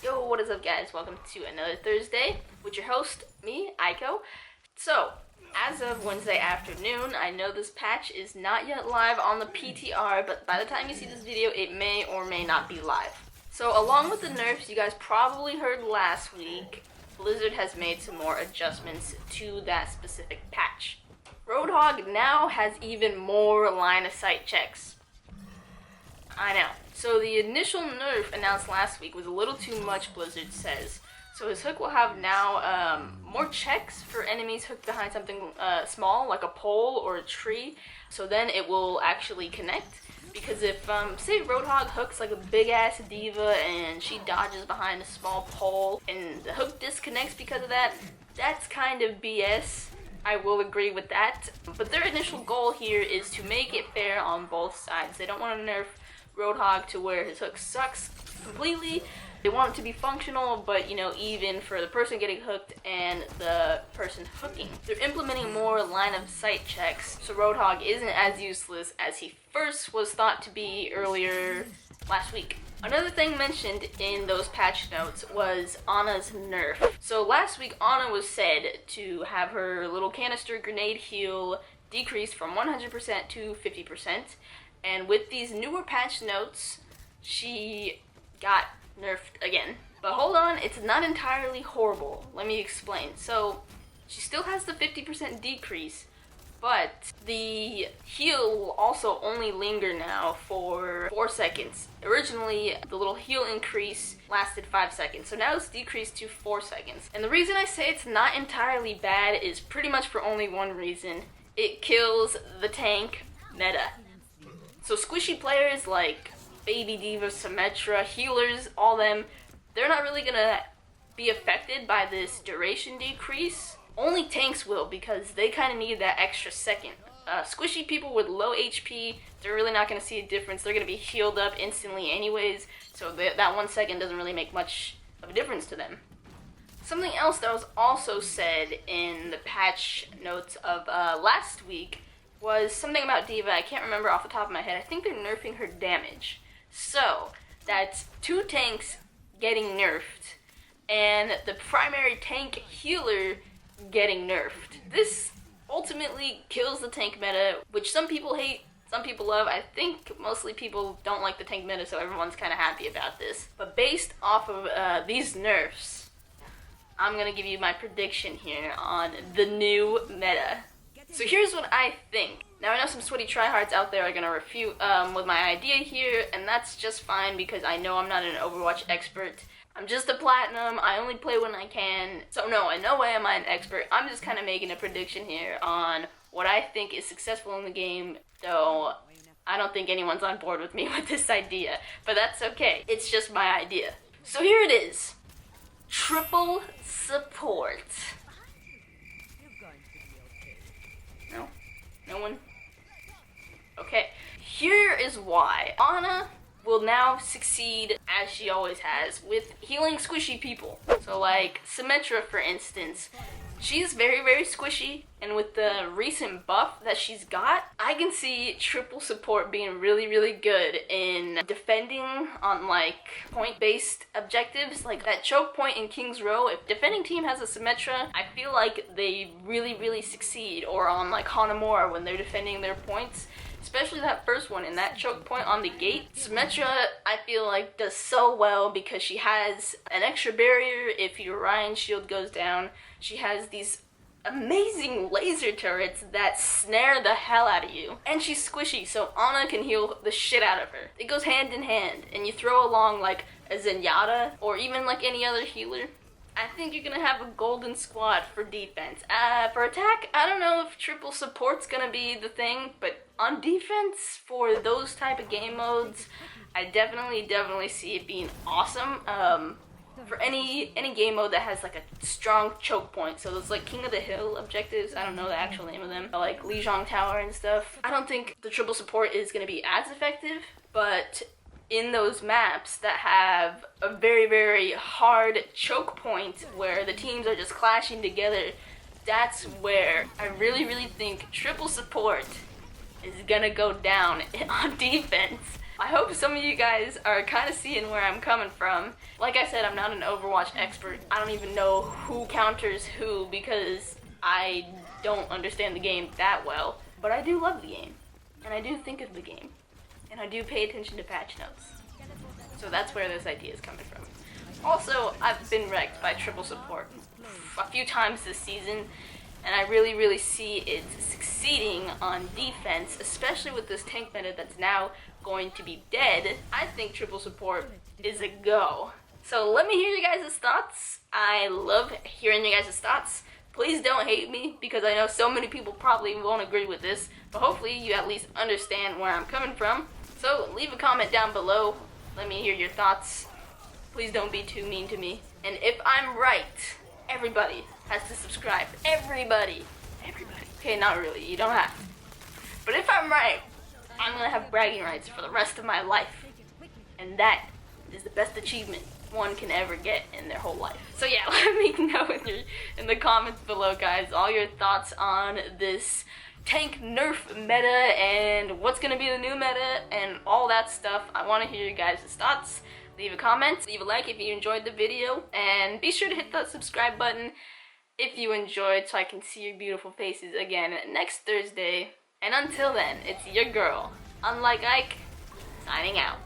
Yo, what is up guys? Welcome to another Thursday with your host, me, Aiko. So, as of Wednesday afternoon, I know this patch is not yet live on the PTR, but by the time you see this video, it may or may not be live. So, along with the nerfs you guys probably heard last week, Blizzard has made some more adjustments to that specific patch. Roadhog now has even more line of sight checks. I know. So the initial nerf announced last week was a little too much, Blizzard says. So his hook will have now more checks for enemies hooked behind something small, like a pole or a tree. So then it will actually connect. Because if, say Roadhog hooks like a big ass diva and she dodges behind a small pole and the hook disconnects because of that, that's kind of BS. I will agree with that. But their initial goal here is to make it fair on both sides. They don't want to nerf Roadhog to where his hook sucks completely. They want it to be functional, but even for the person getting hooked and the person hooking. They're implementing more line of sight checks, so Roadhog isn't as useless as he first was thought to be earlier last week. Another thing mentioned in those patch notes was Ana's nerf. So last week Ana was said to have her little canister grenade heal decrease from 100% to 50%. And with these newer patch notes, she got nerfed again. But hold on, it's not entirely horrible. Let me explain. So, she still has the 50% decrease, but the heal will also only linger now for 4 seconds. Originally, the little heal increase lasted 5 seconds, so now it's decreased to 4 seconds. And the reason I say it's not entirely bad is pretty much for only one reason. It kills the tank meta. So squishy players like Baby Diva, Symmetra, healers, all them, they're not really gonna be affected by this duration decrease. Only tanks will, because they kind of need that extra second. Squishy people with low HP, they're really not gonna see a difference. They're gonna be healed up instantly anyways, so that 1 second doesn't really make much of a difference to them. Something else that was also said in the patch notes of last week was something about Diva. I can't remember off the top of my head. I think they're nerfing her damage. So, that's 2 tanks getting nerfed, and the primary tank healer getting nerfed. This ultimately kills the tank meta, which some people hate, some people love. I think mostly people don't like the tank meta, so everyone's kind of happy about this. But based off of these nerfs, I'm going to give you my prediction here on the new meta. So here's what I think. Now I know some sweaty tryhards out there are going to refute with my idea here, and that's just fine because I know I'm not an Overwatch expert. I'm just a platinum, I only play when I can, so no, in no way am I an expert. I'm just kind of making a prediction here on what I think is successful in the game, though I don't think anyone's on board with me with this idea, but that's okay. It's just my idea. So here it is. Triple support. No? No one? Okay. Here is why. Ana will now succeed, as she always has, with healing squishy people. So like Symmetra, for instance, she's very, very squishy, and with the recent buff that she's got, I can see triple support being really, really good in defending on like point-based objectives, like that choke point in King's Row. If defending team has a Symmetra, I feel like they really, really succeed, or on like Hanamura when they're defending their points. Especially that first one, in that choke point on the gate. Symmetra, I feel like, does so well because she has an extra barrier if your Ryan shield goes down. She has these amazing laser turrets that snare the hell out of you. And she's squishy, so Ana can heal the shit out of her. It goes hand in hand, and you throw along like a Zenyatta, or even like any other healer. I think you're gonna have a golden squad for defense. For attack, I don't know if triple support's gonna be the thing, but on defense, for those type of game modes, I definitely see it being awesome. For any game mode that has like a strong choke point, so those like King of the Hill objectives, I don't know the actual name of them, like Lijiang Tower and stuff, I don't think the triple support is gonna be as effective, but in those maps that have a very, very hard choke point where the teams are just clashing together, that's where I really think triple support is gonna go down on defense. I hope some of you guys are kind of seeing where I'm coming from. Like I said, I'm not an Overwatch expert. I don't even know who counters who because I don't understand the game that well. But I do love the game, and I do think of the game, and I do pay attention to patch notes. So that's where this idea is coming from. Also, I've been wrecked by triple support a few times this season, and I really see it succeeding on defense, especially with this tank meta that's now going to be dead. I think triple support is a go. So let me hear your guys' thoughts. I love hearing your guys' thoughts. Please don't hate me, because I know so many people probably won't agree with this, but hopefully you at least understand where I'm coming from. So leave a comment down below. Let me hear your thoughts. Please don't be too mean to me. And if I'm right, everybody has to subscribe. Everybody. Okay, not really. You don't have to. But if I'm right, I'm gonna have bragging rights for the rest of my life. And that is the best achievement one can ever get in their whole life. So yeah, let me know in the comments below, guys, all your thoughts on this tank nerf meta and what's gonna be the new meta and all that stuff. I want to hear your guys' thoughts. Leave a comment, leave a like if you enjoyed the video, and be sure to hit that subscribe button if you enjoyed so I can see your beautiful faces again next Thursday. And until then, it's your girl, Unlike Ike, signing out.